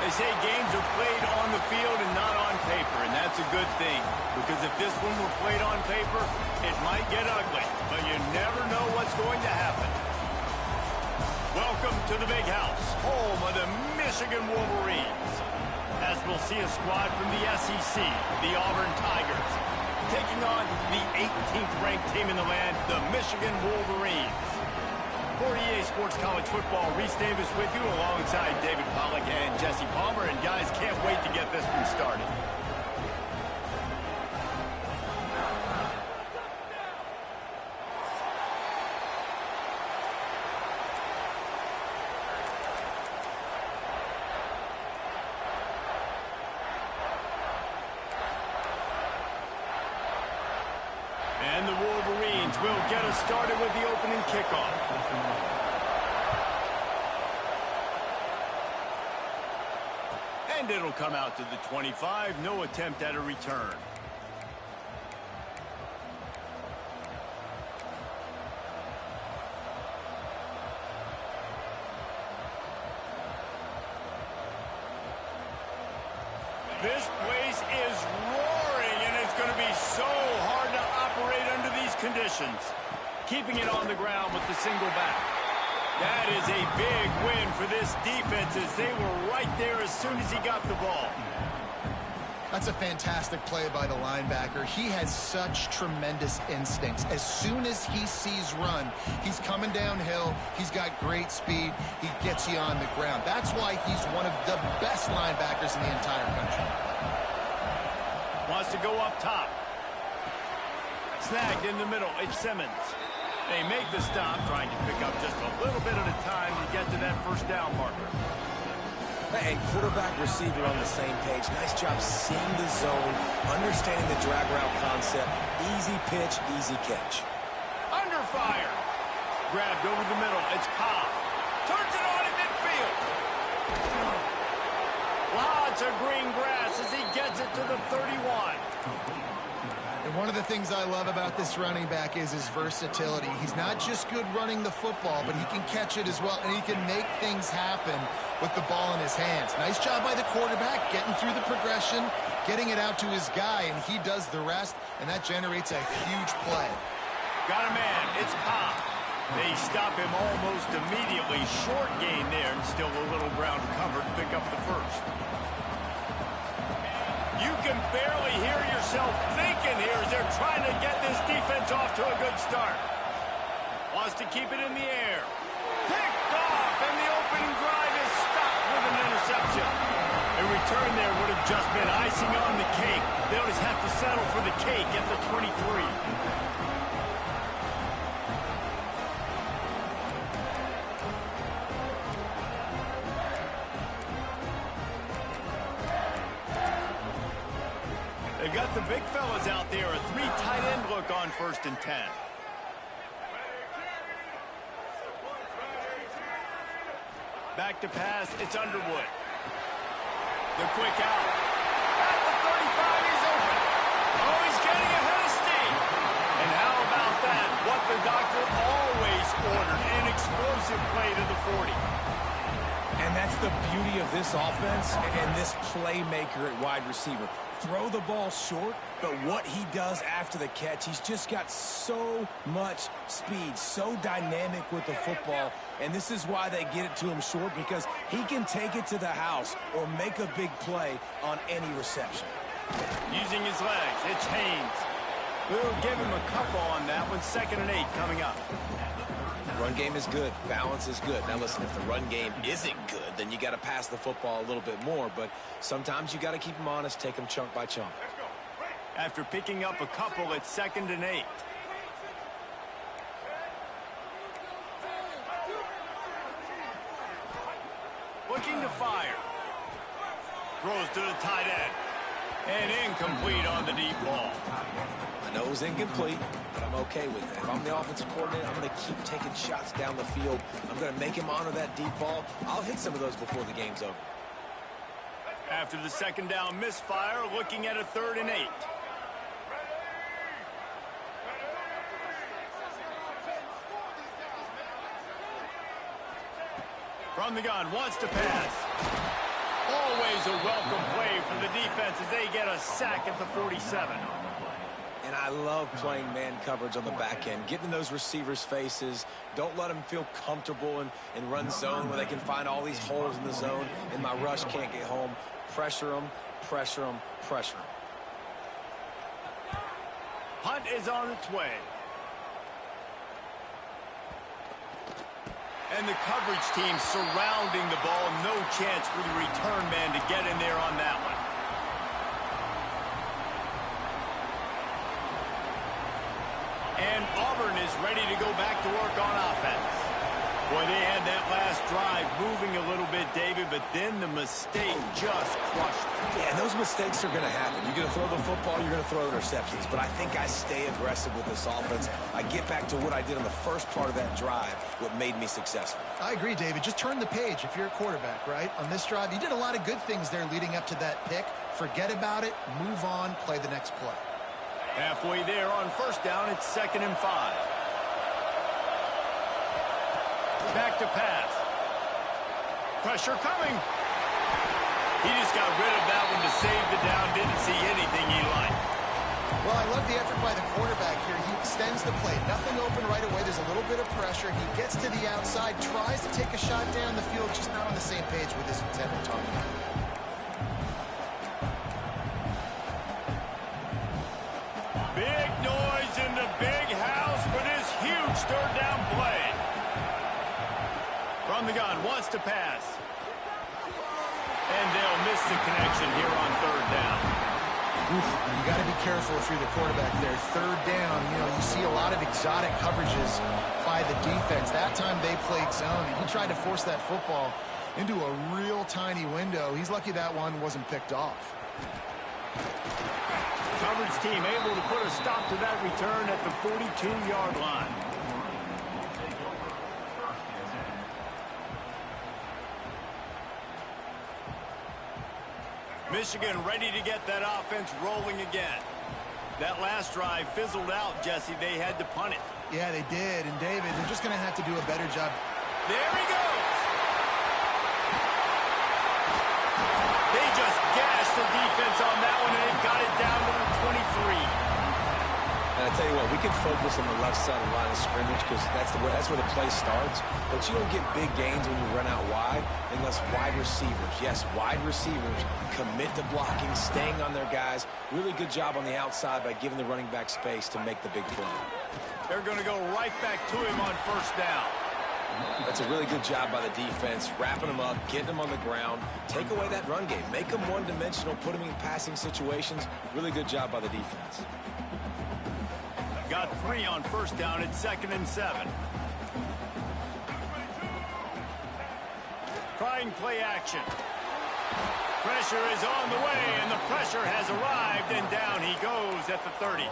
They say games are played on the field and not on paper, and that's a good thing. Because if this one were played on paper, it might get ugly, but you never know what's going to happen. Welcome to the Big House, home of the Michigan Wolverines. As we'll see a squad from the SEC, the Auburn Tigers, taking on the 18th ranked team in the land, the Michigan Wolverines. For EA Sports College Football, Reese Davis with you alongside David Pollack and Jesse Palmer. And guys, can't wait to get this one started. And the Wolverines will get us started with the opening kickoff. And it'll come out to the 25. No attempt at a return. This place is roaring, and it's going to be so hard to operate under these conditions. Keeping it on the ground with the single back. That is a big win for this defense as they were right there as soon as he got the ball. That's a fantastic play by the linebacker. He has such tremendous instincts. As soon as he sees run, he's coming downhill. He's got great speed. He gets you on the ground. That's why he's one of the best linebackers in the entire country. Wants to go up top. Snagged in the middle. It's Simmons. They make the stop, trying to pick up just a little bit at a time to get to that first down marker. And quarterback, receiver on the same page. Nice job seeing the zone, understanding the drag route concept. Easy pitch, easy catch. Under fire. Grabbed over the middle. It's Cobb. Turns it on in midfield. Lots of green grass as he gets it to the 31. And one of the things I love about this running back is his versatility. He's not just good running the football, but he can catch it as well, and he can make things happen with the ball in his hands. Nice job by the quarterback, getting through the progression, getting it out to his guy, and he does the rest, and that generates a huge play. Got a man. It's Cobb. They stop him almost immediately. Short gain there, and still a little ground covered to pick up the first. You can barely hear yourself thinking here as they're trying to get this defense off to a good start. Wants to keep it in the air. Picked off, and the opening drive is stopped with an interception. A return there would have just been icing on the cake. They'll just have to settle for the cake at the 23. They've got the big fellas out there, a 3 tight end look on 1st and 10. Back to pass, it's Underwood. The quick out. At the 35, he's open. Oh, he's getting ahead of steam. And how about that? What the doctor always ordered, an explosive play to the 40. And that's the beauty of this offense and this playmaker at wide receiver. Throw the ball short, but what he does after the catch, he's just got so much speed, so dynamic with the football, and this is why they get it to him short, because he can take it to the house or make a big play on any reception. Using his legs, it's Haynes. We'll give him a couple on that one. 2nd and 8 coming up. Run game is good. Balance is good. Now, listen, if the run game isn't good, then you got to pass the football a little bit more. But sometimes you got to keep them honest, take them chunk by chunk. After picking up a couple, it's 2nd and 8. Looking to fire. Throws to the tight end. And incomplete on the deep ball. I know it was incomplete, but I'm okay with that. If I'm the offensive coordinator, I'm going to keep taking shots down the field. I'm going to make him honor that deep ball. I'll hit some of those before the game's over. After the 2nd down misfire, looking at a 3rd and 8. From the gun, wants to pass. All Always a welcome play for the defense as they get a sack at the 47. And I love playing man coverage on the back end, getting in those receivers' faces. Don't let them feel comfortable in run zone where they can find all these holes in the zone and my rush can't get home. Pressure them, pressure them, pressure them. Punt is on its way. And the coverage team surrounding the ball. No chance for the return man to get in there on that one. And Auburn is ready to go back to work on offense. Boy, they had that last drive moving a little bit, David, but then the mistake just crushed them. Yeah, and those mistakes are going to happen. You're going to throw the football, you're going to throw interceptions. But I think I stay aggressive with this offense. I get back to what I did on the first part of that drive, what made me successful. I agree, David. Just turn the page if you're a quarterback, right? On this drive, you did a lot of good things there leading up to that pick. Forget about it, move on, play the next play. Halfway there on first down, it's 2nd and 5. Back to pass. Pressure coming. He just got rid of that one to save the down. Didn't see anything he liked. Well, I love the effort by the quarterback here. He extends the play. Nothing open right away. There's a little bit of pressure. He gets to the outside, tries to take a shot down the field, just not on the same page with his intended target. Big noise in the big house for this huge third down play. From the gun, wants to pass. And they'll miss the connection here on third down. You got to be careful if you're the quarterback there. Third down, you see a lot of exotic coverages by the defense. That time they played zone, and he tried to force that football into a real tiny window. He's lucky that one wasn't picked off. Coverage team able to put a stop to that return at the 42-yard line. Michigan ready to get that offense rolling again. That last drive fizzled out, Jesse. They had to punt it. Yeah, they did. And, David, they're just going to have to do a better job. There he goes. They just gashed the defense on that one, and it got it down to the 23. And I tell you what, we can focus on the left side of the line of scrimmage because that's where the play starts. But you don't get big gains when you run out wide unless wide receivers, yes, wide receivers, commit to blocking, staying on their guys. Really good job on the outside by giving the running back space to make the big play. They're going to go right back to him on first down. That's a really good job by the defense, wrapping them up, getting them on the ground, take away that run game, make them one-dimensional, put them in passing situations. Really good job by the defense. Got 3 on first down at 2nd and 7. Trying play action. Pressure is on the way, and the pressure has arrived, and down he goes at the 30.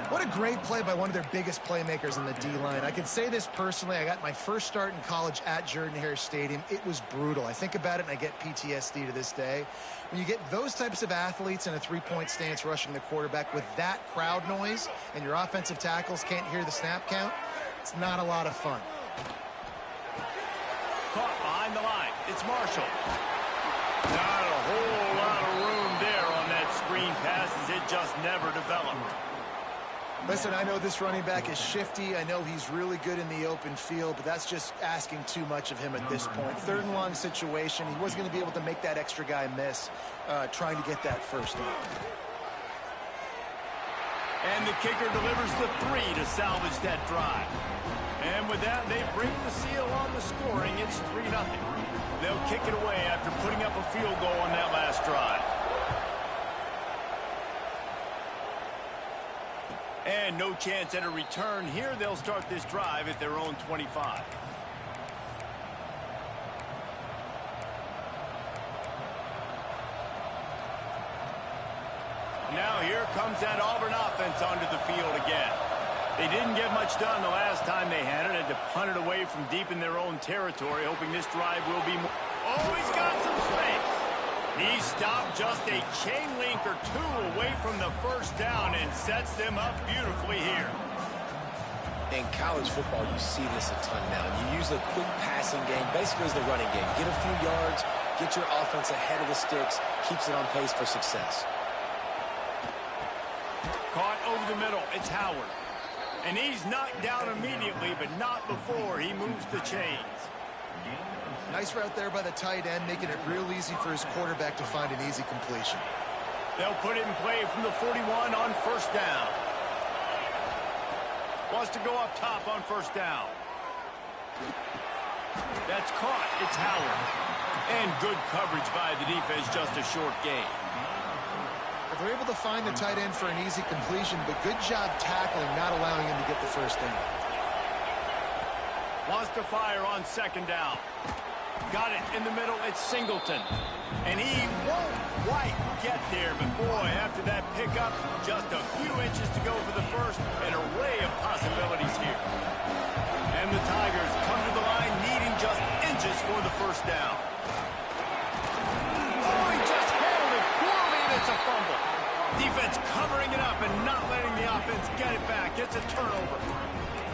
What a great play by one of their biggest playmakers in the D-line. I can say this personally. I got my first start in college at Jordan-Hare Stadium. It was brutal. I think about it, and I get PTSD to this day. When you get those types of athletes in a three-point stance rushing the quarterback with that crowd noise and your offensive tackles can't hear the snap count, it's not a lot of fun. Caught behind the line. It's Marshall. Not a whole lot of room there on that screen pass as it just never developed. Listen, I know this running back is shifty. I know he's really good in the open field, but that's just asking too much of him at this point. Third and long situation. He wasn't going to be able to make that extra guy miss trying to get that first down. And the kicker delivers the 3 to salvage that drive. And with that, they bring the seal on the scoring. It's 3-0. They'll kick it away after putting up a field goal on that last drive. And no chance at a return here. They'll start this drive at their own 25. Now here comes that Auburn offense onto the field again. They didn't get much done the last time they had it. Had to punt it away from deep in their own territory, hoping this drive will be more. Oh, he's got some space. He stopped just a chain link or 2 away from the first down and sets them up beautifully here. In college football, you see this a ton now. You use a quick passing game, basically as the running game. Get a few yards, Get your offense ahead of the sticks, keeps it on pace for success. Caught over the middle. It's Howard. And he's knocked down immediately, but not before he moves the chains. Nice route there by the tight end, making it real easy for his quarterback to find an easy completion. They'll put it in play from the 41 on first down. Wants to go up top on first down. That's caught. It's Howard. And good coverage by the defense, just a short gain. They're able to find the tight end for an easy completion, but good job tackling, not allowing him to get the first down. Wants to fire on second down. Got it in the middle. It's Singleton. And he won't quite get there, but boy, after that pickup, just a few inches to go for the first. An array of possibilities here. And the Tigers come to the line needing just inches for the first down. Oh, he just handled it poorly, and it's a fumble. Defense covering it up and not letting the offense get it back. It's a turnover.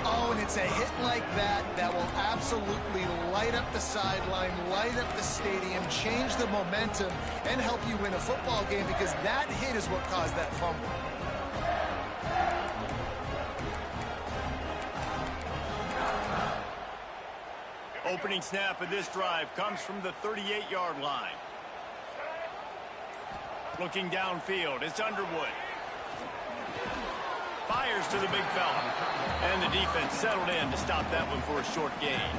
Oh, and it's a hit like that that will absolutely light up the sideline, light up the stadium, change the momentum, and help you win a football game, because that hit is what caused that fumble. Opening snap of this drive comes from the 38-yard line. Looking downfield, it's Underwood. Fires to the big fella. And the defense settled in to stop that one for a short gain.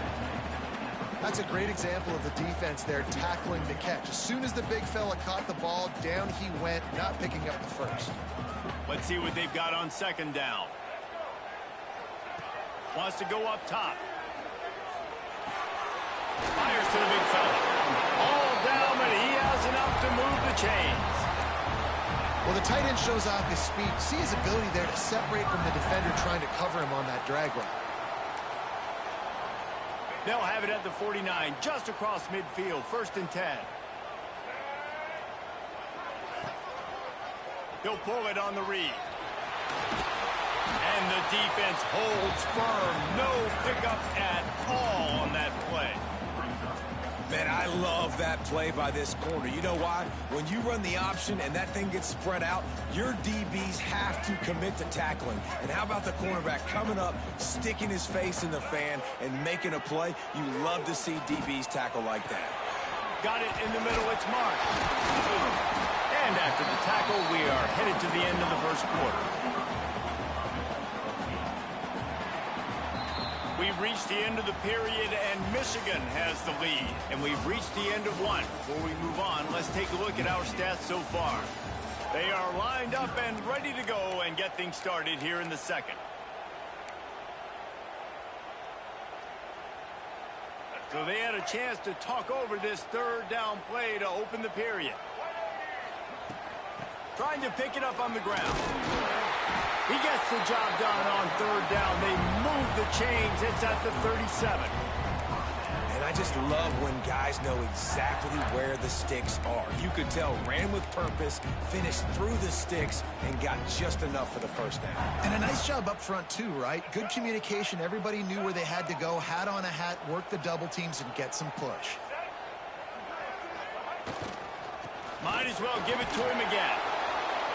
That's a great example of the defense there tackling the catch. As soon as the big fella caught the ball, down he went, not picking up the first. Let's see what they've got on second down. Wants to go up top. Fires to the big fella. All down, but he has enough to move the chains. Well, the tight end shows off his speed. See his ability there to separate from the defender trying to cover him on that drag route. They'll have it at the 49, just across midfield, 1st and 10. He'll pull it on the read. And the defense holds firm. No pickup at all on that play. Man, I love that play by this corner. You know why? When you run the option and that thing gets spread out, your DBs have to commit to tackling. And how about the cornerback coming up, sticking his face in the fan, and making a play? You love to see DBs tackle like that. Got it in the middle. It's Mark. And after the tackle, we are headed to the end of the first quarter. We've reached the end of the period, and Michigan has the lead. And we've reached the end of one. Before we move on, let's take a look at our stats so far. They are lined up and ready to go and get things started here in the second. So they had a chance to talk over this third down play to open the period. Trying to pick it up on the ground. He gets the job done on third down. They move the chains. It's at the 37. And I just love when guys know exactly where the sticks are. You could tell, ran with purpose, finished through the sticks, and got just enough for the first down. And a nice job up front too, right? Good communication. Everybody knew where they had to go, hat on a hat, work the double teams, and get some push. Might as well give it to him again.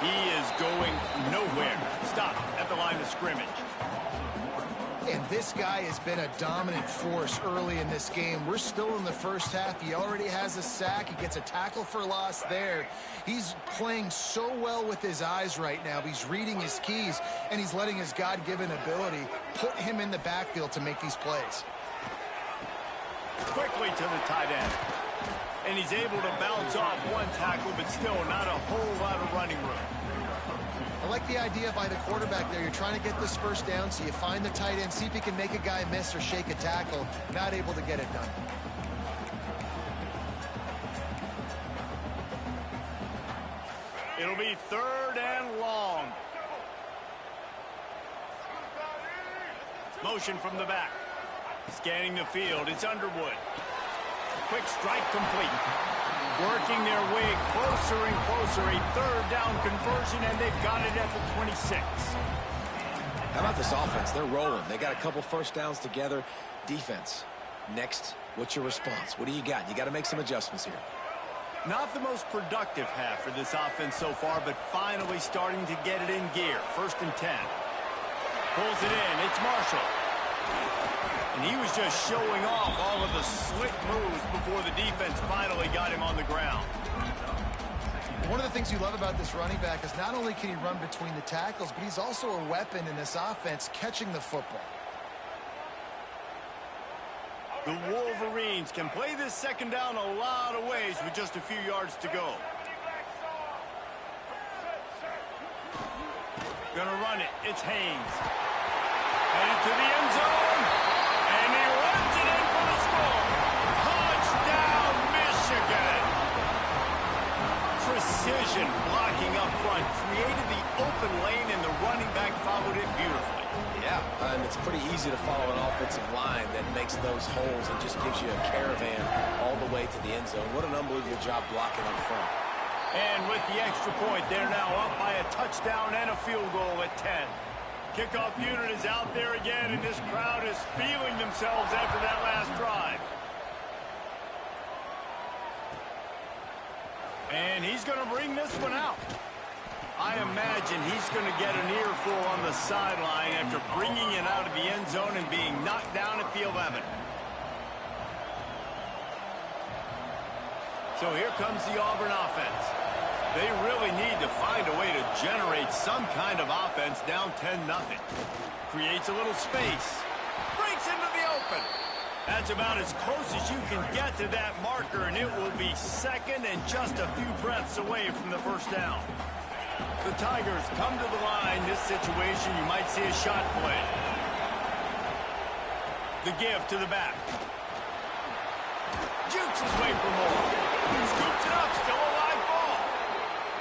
He is going nowhere. Stop at the line of scrimmage. And this guy has been a dominant force early in this game. We're still in the first half. He already has a sack. He gets a tackle for loss there. He's playing so well with his eyes right now. He's reading his keys, and he's letting his God-given ability put him in the backfield to make these plays. Quickly to the tight end. And he's able to bounce off one tackle, but still not a whole lot of running room. I like the idea by the quarterback there. You're trying to get this first down, so you find the tight end, see if he can make a guy miss or shake a tackle. Not able to get it done. It'll be 3rd and long. Motion from the back. Scanning the field, it's Underwood. Quick strike complete. Working their way closer and closer. A 3rd down conversion, and they've got it at the 26. How about this offense? They're rolling. They got a couple first downs together. Defense. Next, what's your response? What do you got? You got to make some adjustments here. Not the most productive half for this offense so far, but finally starting to get it in gear. 1st and 10. Pulls it in. It's Marshall. And he was just showing off all of the slick moves before the defense finally got him on the ground. One of the things you love about this running back is not only can he run between the tackles, but he's also a weapon in this offense catching the football. The Wolverines can play this 2nd down a lot of ways with just a few yards to go. Gonna run it. It's Haynes. Headed to the end zone. And he runs it in for the score. Touchdown, Michigan. Precision blocking up front created the open lane, and the running back followed it beautifully. Yeah, and it's pretty easy to follow an offensive line that makes those holes and just gives you a caravan all the way to the end zone. What an unbelievable job blocking up front. And with the extra point, they're now up by a touchdown and a field goal at 10. Kickoff unit is out there again, and this crowd is feeling themselves after that last drive. And he's going to bring this one out. I imagine he's going to get an earful on the sideline after bringing it out of the end zone and being knocked down at the 11. So here comes the Auburn offense. They really need to find a way to generate some kind of offense down 10-0. Creates a little space. Breaks into the open. That's about as close as you can get to that marker, and it will be 2nd and just a few breaths away from the 1st down. The Tigers come to the line. This situation, you might see a shot play. The give to the back. Jukes his way for more. Scoops it up, still a live ball.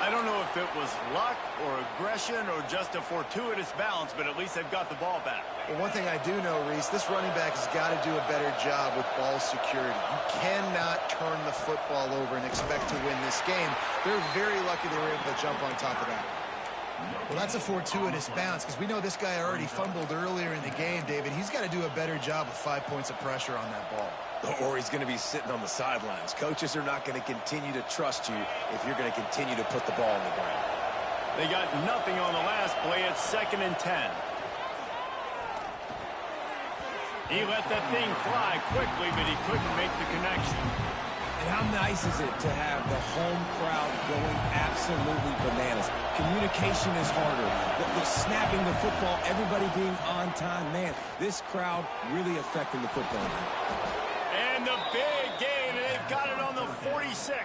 I don't know if it was luck or aggression or just a fortuitous bounce, but at least they've got the ball back. Well, one thing I do know, Reese, this running back has got to do a better job with ball security. You cannot turn the football over and expect to win this game. They're very lucky they were able to jump on top of that. Well, that's a fortuitous bounce because we know this guy already fumbled earlier in the game, David. He's got to do a better job with 5 points of pressure on that ball. Or he's going to be sitting on the sidelines. Coaches are not going to continue to trust you if you're going to continue to put the ball on the ground. They got nothing on the last play. It's 2nd and 10. He let that thing fly quickly, but he couldn't make the connection. And how nice is it to have the home crowd going absolutely bananas? Communication is harder. The snapping the football, everybody being on time. Man, this crowd really affecting the football game. And the big gain, and they've got it on the 46.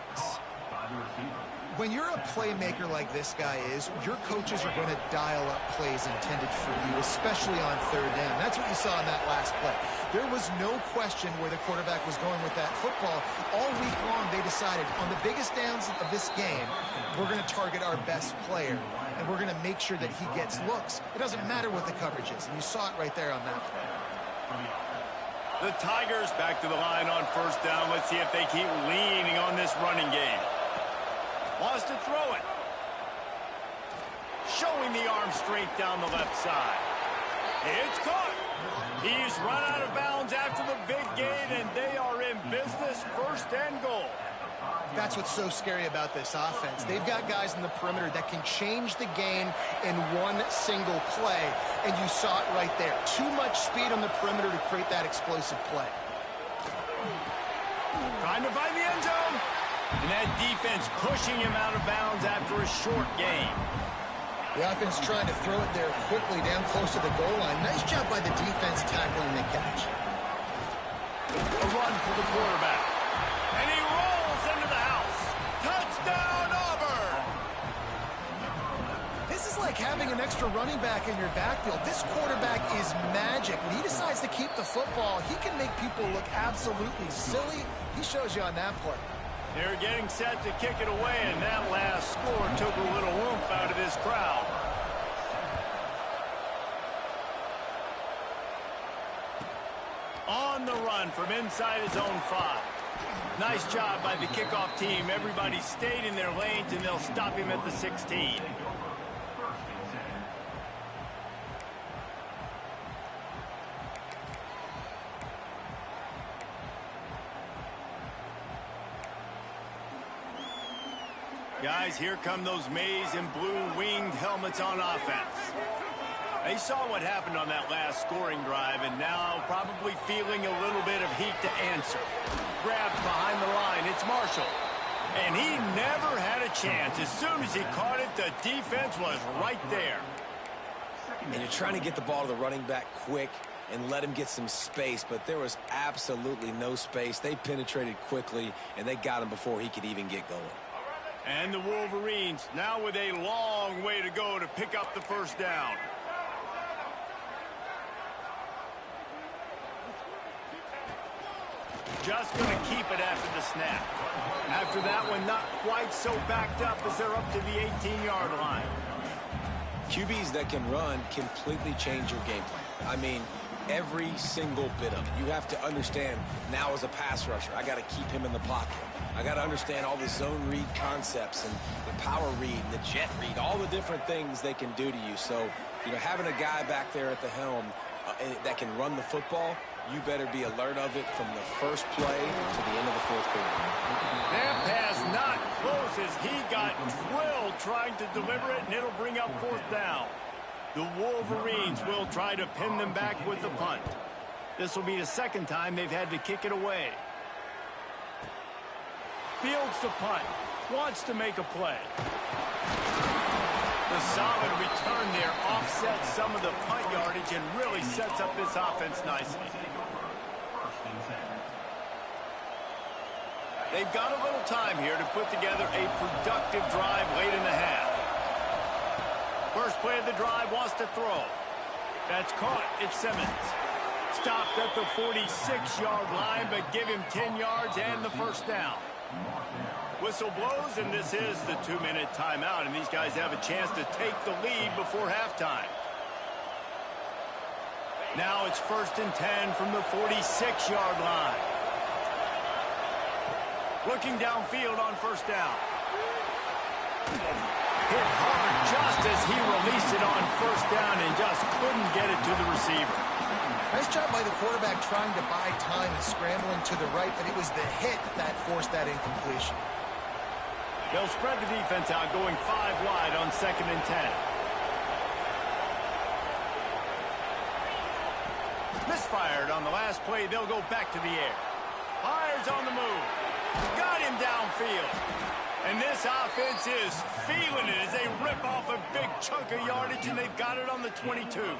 When you're a playmaker like this guy is, your coaches are going to dial up plays intended for you, especially on 3rd down. That's what you saw in that last play. There was no question where the quarterback was going with that football. All week long, they decided on the biggest downs of this game, we're going to target our best player, and we're going to make sure that he gets looks. It doesn't matter what the coverage is, and you saw it right there on that play. The Tigers back to the line on 1st down. Let's see if they keep leaning on this running game. Wants to throw it. Showing the arm straight down the left side. It's caught. He's run out of bounds after the big gain, and they are in business. 1st and goal. That's what's so scary about this offense. They've got guys in the perimeter that can change the game in one single play, and you saw it right there. Too much speed on the perimeter to create that explosive play. Trying to find the end zone. And that defense pushing him out of bounds after a short gain. The offense trying to throw it there quickly down close to the goal line. Nice job by the defense tackling the catch. A run for the quarterback. And he rolls into the house. Touchdown, Auburn! This is like having an extra running back in your backfield. This quarterback is magic. When he decides to keep the football, he can make people look absolutely silly. He shows you on that play. They're getting set to kick it away, and that last score took a little oomph out of this crowd. On the run from inside his own 5. Nice job by the kickoff team. Everybody stayed in their lanes, and they'll stop him at the 16. Guys, here come those maize and blue winged helmets on offense. They saw what happened on that last scoring drive, and now probably feeling a little bit of heat to answer. Grabbed behind the line, it's Marshall. And he never had a chance. As soon as he caught it, the defense was right there. And you're trying to get the ball to the running back quick and let him get some space, but there was absolutely no space. They penetrated quickly, and they got him before he could even get going. And the Wolverines now with a long way to go to pick up the first down. Just going to keep it after the snap. After that one, not quite so backed up as they're up to the 18-yard line. QBs that can run completely change your game plan. I mean, every single bit of it. You have to understand now as a pass rusher, I got to keep him in the pocket. I got to understand all the zone read concepts and the power read and the jet read, all the different things they can do to you. So, you know, having a guy back there at the helm that can run the football, you better be alert of it from the first play to the end of the fourth quarter. That pass not close as he got drilled trying to deliver it, and it'll bring up fourth down. The Wolverines will try to pin them back with the punt. This will be the second time they've had to kick it away. Fields the punt. Wants to make a play. The solid return there offsets some of the punt yardage and really sets up this offense nicely. They've got a little time here to put together a productive drive late in the half. First play of the drive, wants to throw. That's caught. It's Simmons. Stopped at the 46-yard line, but give him 10 yards and the first down. Whistle blows, and this is the 2-minute timeout, and these guys have a chance to take the lead before halftime. Now it's 1st and 10 from the 46-yard line. Looking downfield on first down. Hit hard just as he released it on first down and just couldn't get it to the receiver. Nice job by the quarterback trying to buy time and scrambling to the right, but it was the hit that forced that incompletion. They'll spread the defense out, going 5 wide on 2nd and 10. Misfired on the last play. They'll go back to the air. Fires on the move. Got him downfield. And this offense is feeling it as they rip off a big chunk of yardage, and they've got it on the 22.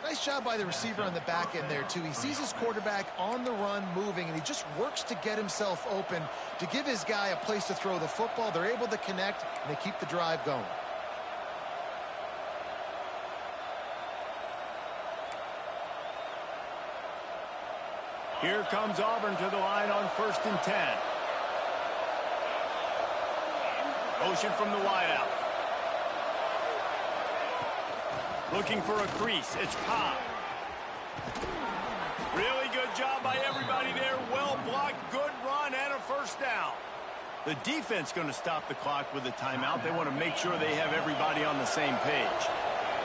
Nice job by the receiver on the back end there, too. He sees his quarterback on the run moving, and he just works to get himself open to give his guy a place to throw the football. They're able to connect, and they keep the drive going. Here comes Auburn to the line on 1st and 10. Motion from the wideout. Looking for a crease. It's Cobb. Really good job by everybody there. Well blocked, good run, and a first down. The defense going to stop the clock with a timeout. They want to make sure they have everybody on the same page.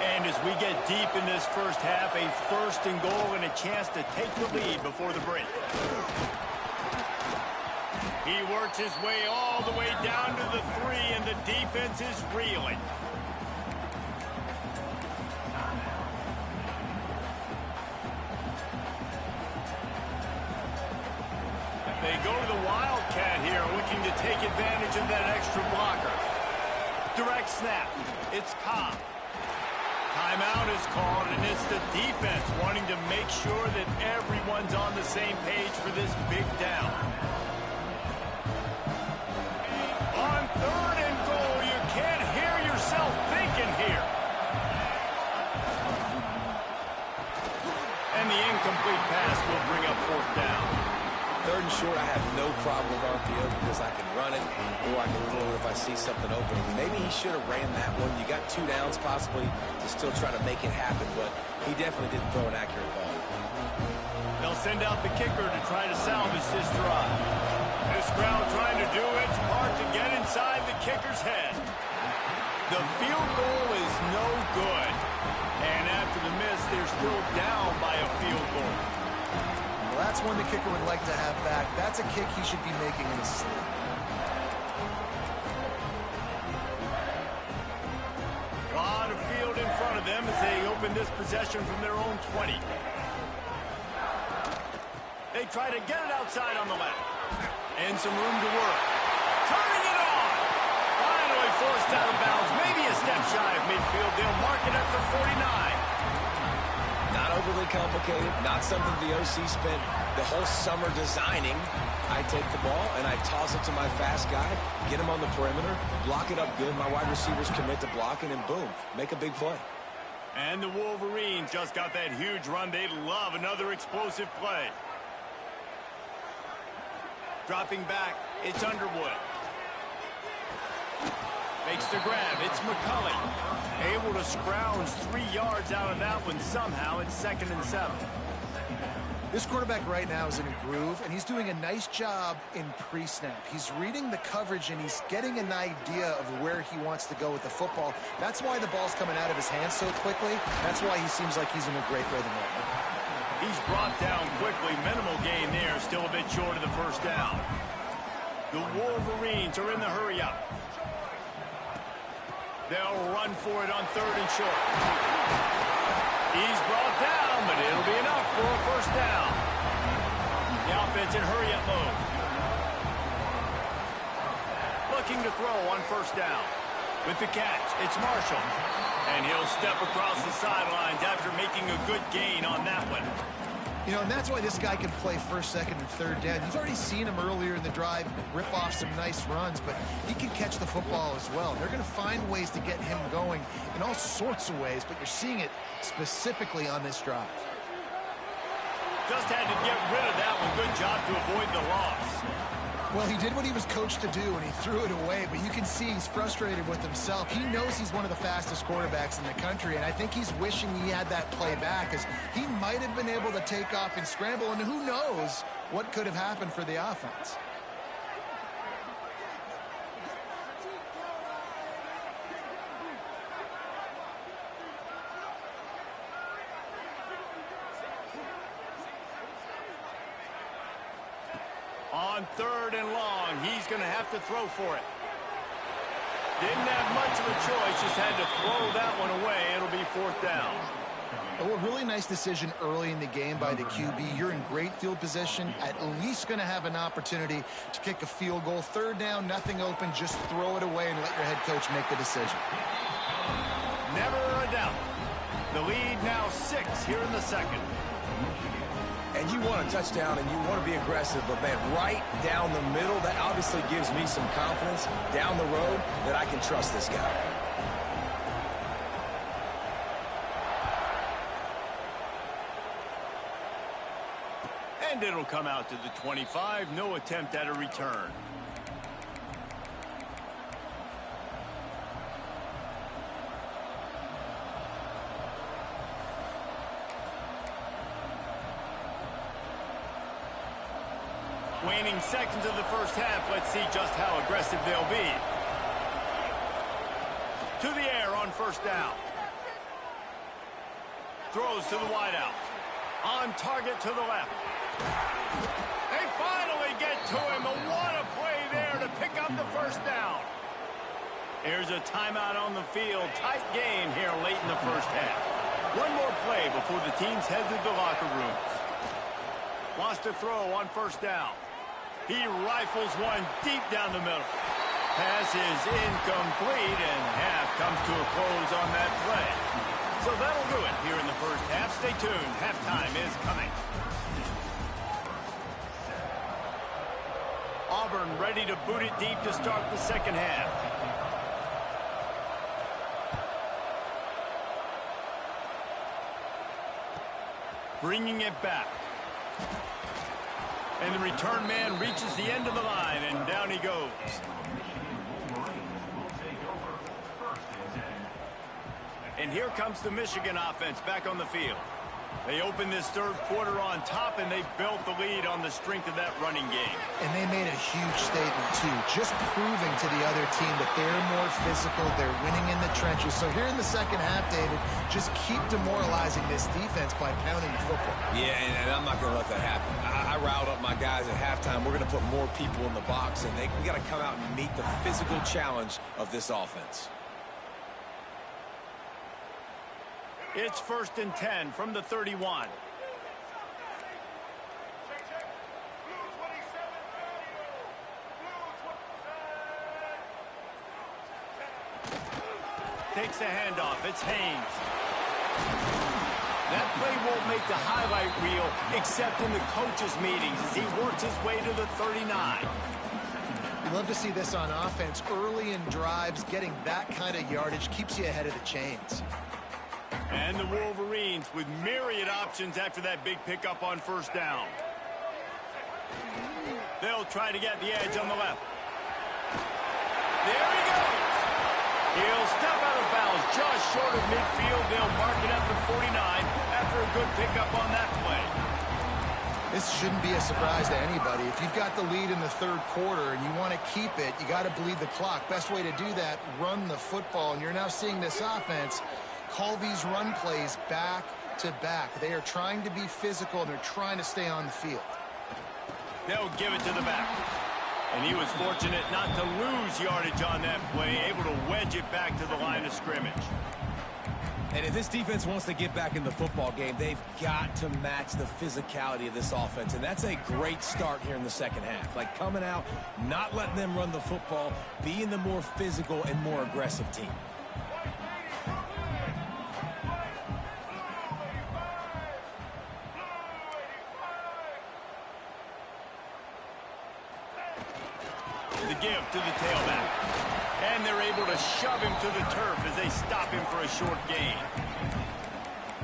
And as we get deep in this first half, a 1st and goal and a chance to take the lead before the break. He works his way all the way down to the 3, and the defense is reeling. They go to the Wildcat here, looking to take advantage of that extra blocker. Direct snap. It's Cobb. Timeout is called, and it's the defense wanting to make sure that everyone's on the same page for this big down. On 3rd and goal, you can't hear yourself thinking here. And the incomplete pass will bring up 4th down. 3rd and short, I have no problem with RPO because I can run it, or I can throw it if I see something open. Maybe he should have ran that one. You got 2 downs possibly to still try to make it happen, but he definitely didn't throw an accurate ball. They'll send out the kicker to try to salvage this drive. This crowd trying to do its part to get inside the kicker's head. The field goal is no good. And after the miss, they're still down by a field goal. Well, that's one the kicker would like to have back. That's a kick he should be making in his sleep. them as they open this possession from their own 20. They try to get it outside on the left. And some room to work. Turning it on. Finally forced out of bounds. Maybe a step shy of midfield. They'll mark it at the 49. Not overly complicated. Not something the OC spent the whole summer designing. I take the ball and I toss it to my fast guy, get him on the perimeter, block it up good. My wide receivers commit to blocking, and boom, make a big play. And the Wolverines just got that huge run. They love another explosive play. Dropping back, it's Underwood. Makes the grab, it's McCulley. Able to scrounge 3 yards out of that one somehow. It's 2nd and 7. This quarterback right now is in a groove, and he's doing a nice job in pre-snap. He's reading the coverage, and he's getting an idea of where he wants to go with the football. That's why the ball's coming out of his hands so quickly. That's why he seems like he's in a great rhythm right now. He's brought down quickly. Minimal gain there. Still a bit short of the first down. The Wolverines are in the hurry-up. They'll run for it on 3rd and short. He's brought down, but it'll be enough for a first down. The offense in hurry-up mode. Looking to throw on first down. With the catch, it's Marshall. And he'll step across the sidelines after making a good gain on that one. You know, and that's why this guy can play 1st, 2nd, and 3rd down. You've already seen him earlier in the drive rip off some nice runs, but he can catch the football as well. They're going to find ways to get him going in all sorts of ways, but you're seeing it specifically on this drive. Just had to get rid of that one. Good job to avoid the loss. Well, he did what he was coached to do, and he threw it away, but you can see he's frustrated with himself. He knows he's one of the fastest quarterbacks in the country, and I think he's wishing he had that play back, as he might have been able to take off and scramble, and who knows what could have happened for the offense. On 3rd and long, he's going to have to throw for it. Didn't have much of a choice, just had to throw that one away. It'll be 4th down. Oh, a really nice decision early in the game by the QB. You're in great field position, at least going to have an opportunity to kick a field goal. 3rd down, nothing open, just throw it away and let your head coach make the decision. Never a doubt. The lead now 6 here in the 2nd. And you want a touchdown and you want to be aggressive, but man, right down the middle, that obviously gives me some confidence down the road that I can trust this guy. And it'll come out to the 25. No attempt at a return. Waning seconds of the first half. Let's see just how aggressive they'll be. To the air on first down. Throws to the wideout. On target to the left. They finally get to him. What a play there to pick up the first down. Here's a timeout on the field. Tight game here late in the first half. One more play before the teams head to the locker rooms. Wants to throw on first down. He rifles one deep down the middle. Pass is incomplete, and half comes to a close on that play. So that'll do it here in the first half. Stay tuned. Halftime is coming. Auburn ready to boot it deep to start the second half. Bringing it back. And the return man reaches the end of the line, and down he goes. And here comes the Michigan offense back on the field. They opened this 3rd quarter on top, and they built the lead on the strength of that running game. And they made a huge statement, too, just proving to the other team that they're more physical, they're winning in the trenches. So here in the second half, David, just keep demoralizing this defense by pounding the football. Yeah, and I'm not going to let that happen. I riled up my guys at halftime. We're going to put more people in the box, and we got to come out and meet the physical challenge of this offense. It's 1st and 10 from the 31. Takes the handoff. It's Haynes. That play won't make the highlight reel except in the coaches' meetings as he works his way to the 39. You love to see this on offense. Early in drives, getting that kind of yardage keeps you ahead of the chains. And the Wolverines with myriad options after that big pickup on 1st down. They'll try to get the edge on the left. There he goes. He'll step out of bounds just short of midfield. They'll mark it at the 49 after a good pickup on that play. This shouldn't be a surprise to anybody. If you've got the lead in the 3rd quarter and you want to keep it, you got to bleed the clock. Best way to do that, run the football. And you're now seeing this offense call these run plays back to back. They are trying to be physical, and they're trying to stay on the field. They'll give it to the back. And he was fortunate not to lose yardage on that play, able to wedge it back to the line of scrimmage. And if this defense wants to get back in the football game, they've got to match the physicality of this offense. And that's a great start here in the 2nd half. Like coming out, not letting them run the football, being the more physical and more aggressive team. The give to the tailback. And they're able to shove him to the turf as they stop him for a short gain.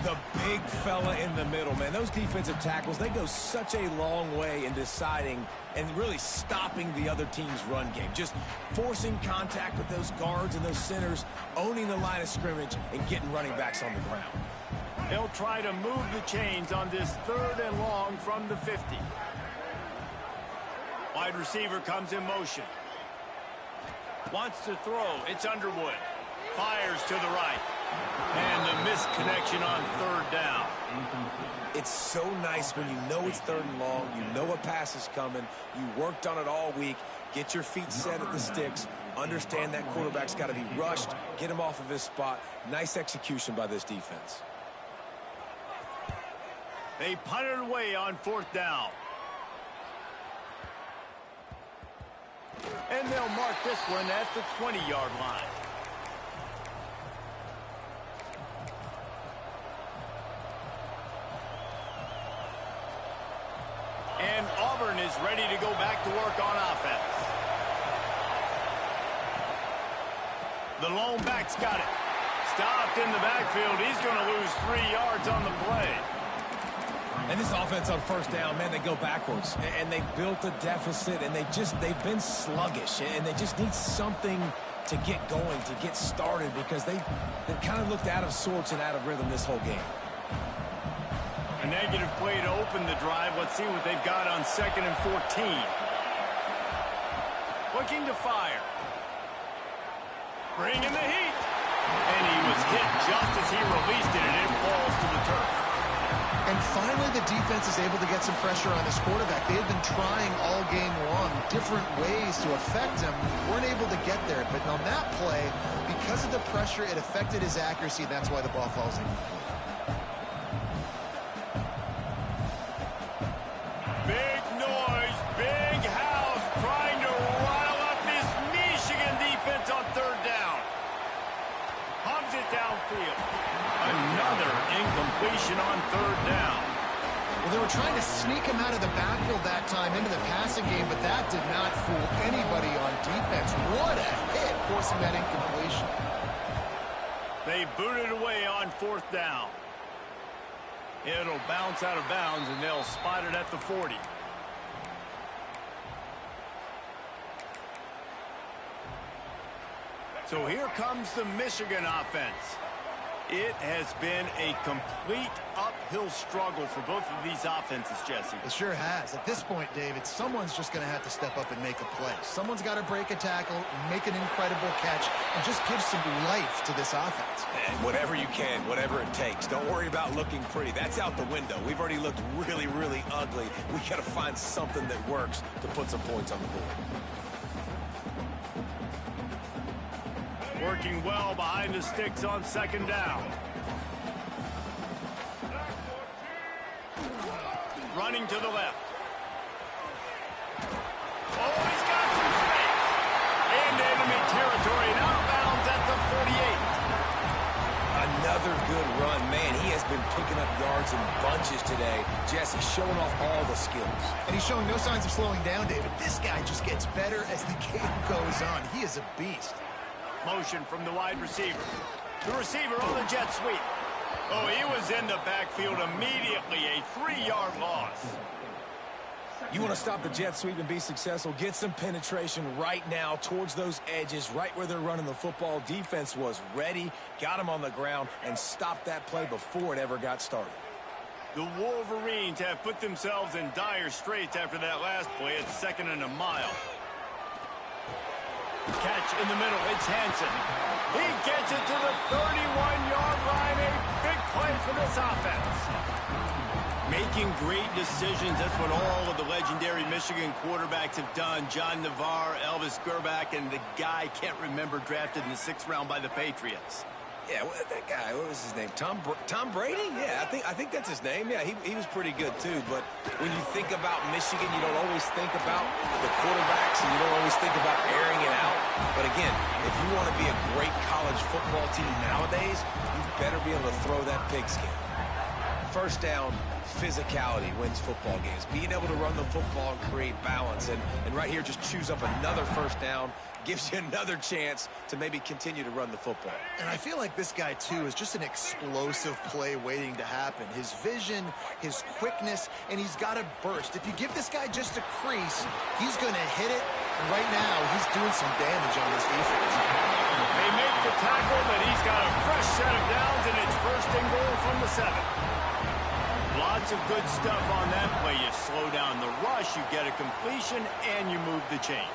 The big fella in the middle, man. Those defensive tackles, they go such a long way in deciding and really stopping the other team's run game. Just forcing contact with those guards and those centers, owning the line of scrimmage, and getting running backs on the ground. They'll try to move the chains on this 3rd and long from the 50. Wide receiver comes in motion. Wants to throw. It's Underwood. Fires to the right. And the missed connection on 3rd down. It's so nice when you know it's 3rd and long, you know a pass is coming, you worked on it all week, get your feet set at the sticks, understand that quarterback's got to be rushed, get him off of his spot. Nice execution by this defense. They punt it away on 4th down. And they'll mark this one at the 20-yard line. And Auburn is ready to go back to work on offense. The lone back's got it. Stopped in the backfield. He's going to lose 3 yards on the play. And this offense on 1st down, man, they go backwards. And they've built a deficit, and they've been sluggish. And they just need something to get going, to get started, because they've kind of looked out of sorts and out of rhythm this whole game. A negative play to open the drive. Let's see what they've got on 2nd and 14. Looking to fire. Bringing the heat. And he was hit just as he released it, and it falls to the turf. And finally, the defense is able to get some pressure on this quarterback. They had been trying all game long different ways to affect him. Weren't able to get there. But on that play, because of the pressure, it affected his accuracy. That's why the ball falls in. Big noise, big house, trying to rile up this Michigan defense on 3rd down. Hums it downfield. Another incompletion on 3rd down. Well, they were trying to sneak him out of the backfield that time into the passing game, but that did not fool anybody on defense. What a hit, forcing that incompletion. They booted away on 4th down. It'll bounce out of bounds, and they'll spot it at the 40. So here comes the Michigan offense. It has been a complete uphill struggle for both of these offenses, Jesse. It sure has. At this point, David, someone's just going to have to step up and make a play. Someone's got to break a tackle, make an incredible catch, and just give some life to this offense. And whatever you can, whatever it takes. Don't worry about looking pretty. That's out the window. We've already looked really, really ugly. We got to find something that works to put some points on the board. Working well behind the sticks on 2nd down. running to the left. Oh, he's got some space. Into enemy territory and out of bounds at the 48. Another good run. Man, he has been picking up yards in bunches today. Jesse showing off all the skills. And he's showing no signs of slowing down, David. This guy just gets better as the game goes on. He is a beast. Motion from the wide receiver. The receiver on the jet sweep. Oh, he was in the backfield immediately. A 3-yard loss. You want to stop the jet sweep and be successful, get some penetration right now towards those edges, right where they're running the football. Defense was ready, got him on the ground, and stopped that play before it ever got started. The Wolverines have put themselves in dire straits after that last play. It's 2nd and a mile. Catch in the middle. It's Hansen. He gets it to the 31-yard line. A big play for this offense. Making great decisions. That's what all of the legendary Michigan quarterbacks have done. John Navarre, Elvis Gerbach, and the guy can't remember drafted in the 6th round by the Patriots. Yeah, that guy, what was his name? Tom Brady? Yeah, I think that's his name. Yeah, he was pretty good too. But when you think about Michigan, you don't always think about the quarterbacks, and you don't always think about airing it out. But again, if you want to be a great college football team nowadays, you better be able to throw that pigskin. First down, physicality wins football games. Being able to run the football and create balance. And right here, just choose up another first down, gives you another chance to maybe continue to run the football. And I feel like this guy, too, is just an explosive play waiting to happen. His vision, his quickness, and he's got a burst. If you give this guy just a crease, he's going to hit it. And right now, he's doing some damage on this defense. They make the tackle, but he's got a fresh set of downs, and it's 1st and goal from the 7. Lots of good stuff on that play. You slow down the rush, you get a completion, and you move the chains.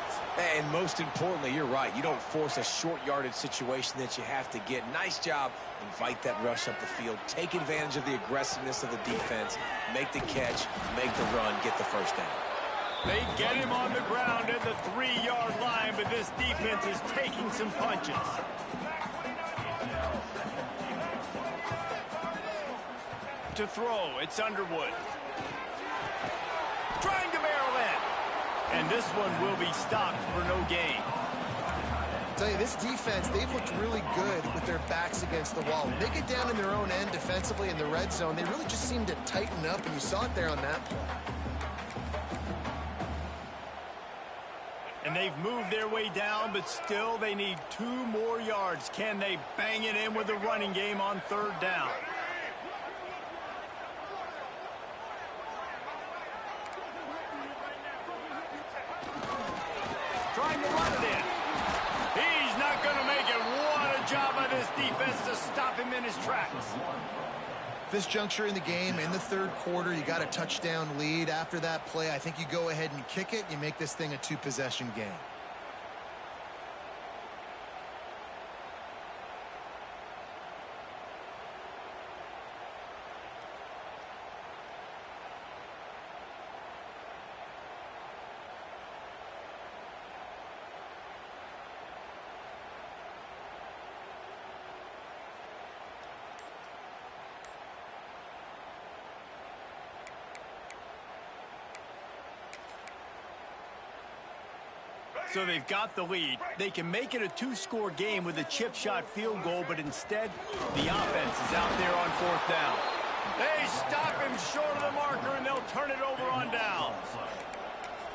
And most importantly, you're right. You don't force a short yardage situation that you have to get. Nice job. Invite that rush up the field. Take advantage of the aggressiveness of the defense. Make the catch, make the run, get the first down. They get him on the ground at the 3-yard line, but this defense is taking some punches. To throw, it's Underwood. Trying to barrel in. And this one will be stopped for no gain. I'll tell you, this defense, they've looked really good with their backs against the wall. When they get down in their own end defensively in the red zone, they really just seem to tighten up, and you saw it there on that play. And they've moved their way down, but still they need 2 more yards. Can they bang it in with the running game on 3rd down? Trying to run it in. He's not going to make it. What a job by this defense to stop him in his tracks. This juncture in the game, in the 3rd quarter, you got a touchdown lead. After that play, I think you go ahead and kick it. You make this thing a 2-possession game. So they've got the lead. They can make it a 2-score game with a chip shot field goal, but instead, the offense is out there on 4th down. They stop him short of the marker, and they'll turn it over on downs.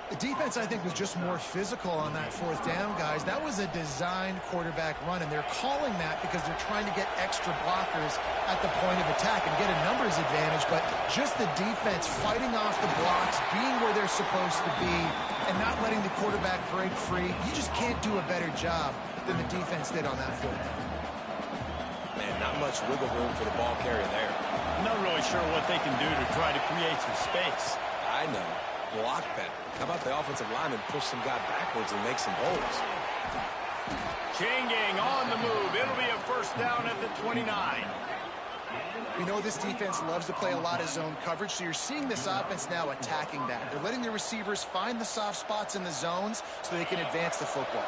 The defense, I think, was just more physical on that 4th down, guys. That was a designed quarterback run, and they're calling that because they're trying to get extra blockers at the point of attack and get a numbers advantage, but just the defense fighting off the blocks, being where they're supposed to be, and not letting the quarterback break free. You just can't do a better job than the defense did on that 4th down. Man, not much wiggle room for the ball carrier there. I'm not really sure what they can do to try to create some space. I know. Block better. How about the offensive lineman push some guy backwards and make some holes? Chain gang on the move. It'll be a 1st down at the 29. You know this defense loves to play a lot of zone coverage, so you're seeing this offense now attacking that. They're letting the receivers find the soft spots in the zones so they can advance the football.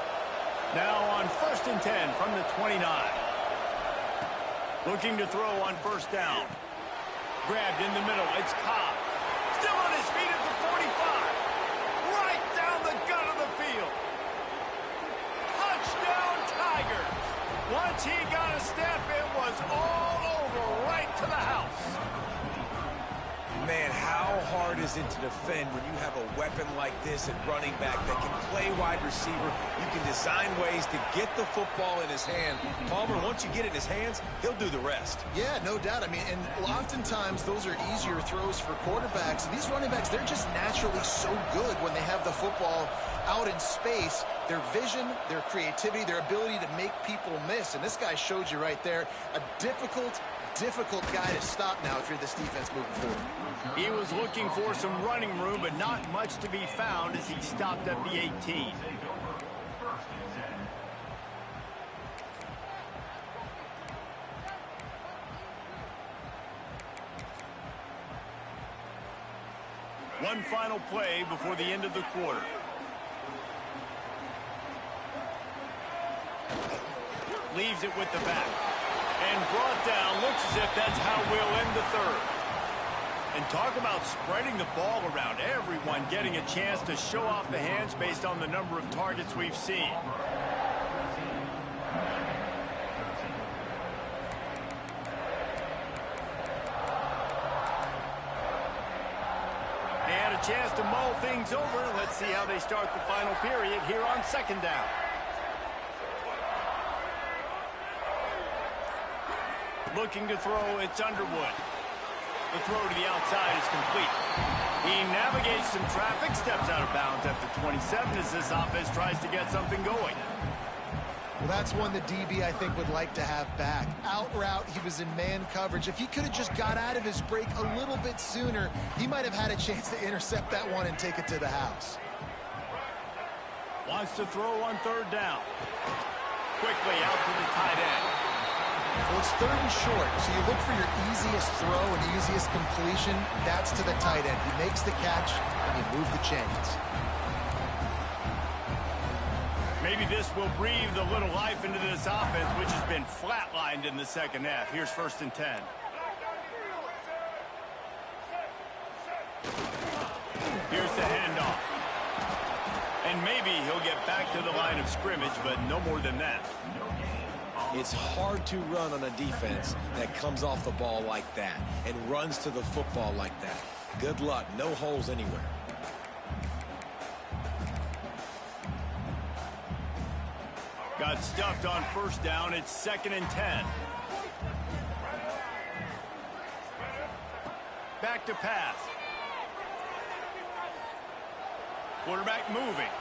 Now on 1st and 10 from the 29. Looking to throw on 1st down. Grabbed in the middle. It's Cobb. Still on his feet at the 45. Right down the gut of the field. Touchdown, Tigers. Once he got a step, it was all over, right to the house. Man, how hard is it to defend when you have a weapon like this at running back that can play wide receiver? You can design ways to get the football in his hand. Palmer, once you get it in his hands, he'll do the rest. Yeah, no doubt. I mean, and oftentimes those are easier throws for quarterbacks. These running backs, they're just naturally so good when they have the football out in space. Their vision, their creativity, their ability to make people miss. And this guy showed you right there, a difficult guy to stop now if you're this defense moving forward. He was looking for some running room, but not much to be found as he stopped at the 18. One final play before the end of the quarter. Leaves it with the back. And brought down. Looks as if that's how we'll end the third. And talk about spreading the ball around. Everyone getting a chance to show off the hands based on the number of targets we've seen. They had a chance to mull things over. Let's see how they start the final period here on second down. Looking to throw, it's Underwood. The throw to the outside is complete. He navigates some traffic, steps out of bounds at the 27 as this offense tries to get something going. Well, that's one the DB, I think, would like to have back. Out route, he was in man coverage. If he could have just got out of his break a little bit sooner, he might have had a chance to intercept that one and take it to the house. Wants to throw on third down. Quickly out to the tight end. Well, it's third and short, so you look for your easiest throw and easiest completion. That's to the tight end. He makes the catch, and you move the chains. Maybe this will breathe a little life into this offense, which has been flatlined in the second half. Here's 1st and 10. Here's the handoff. And maybe he'll get back to the line of scrimmage, but no more than that. It's hard to run on a defense that comes off the ball like that and runs to the football like that. Good luck. No holes anywhere. Got stuffed on first down. It's 2nd and 10. Back to pass. Quarterback moving.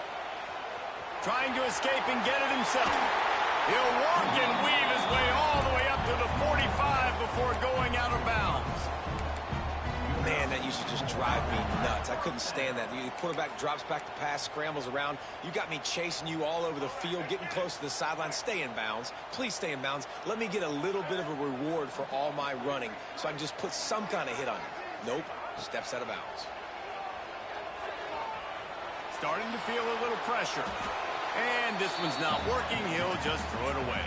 Trying to escape and get it himself. He'll walk and weave his way all the way up to the 45 before going out of bounds. Man, that used to just drive me nuts. I couldn't stand that. The quarterback drops back to pass, scrambles around. You got me chasing you all over the field, getting close to the sideline. Stay in bounds. Please stay in bounds. Let me get a little bit of a reward for all my running so I can just put some kind of hit on you. Nope. Steps out of bounds. Starting to feel a little pressure. And this one's not working. He'll just throw it away.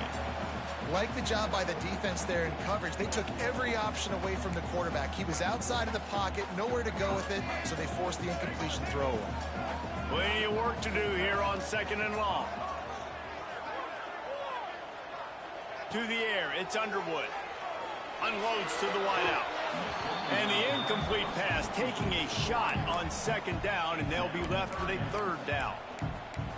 Like the job by the defense there in coverage. They took every option away from the quarterback. He was outside of the pocket, nowhere to go with it, so they forced the incompletion throw away. Plenty of work to do here on 2nd and long. To the air, it's Underwood. Unloads to the wideout. And the incomplete pass taking a shot on 2nd down, and they'll be left with a 3rd down.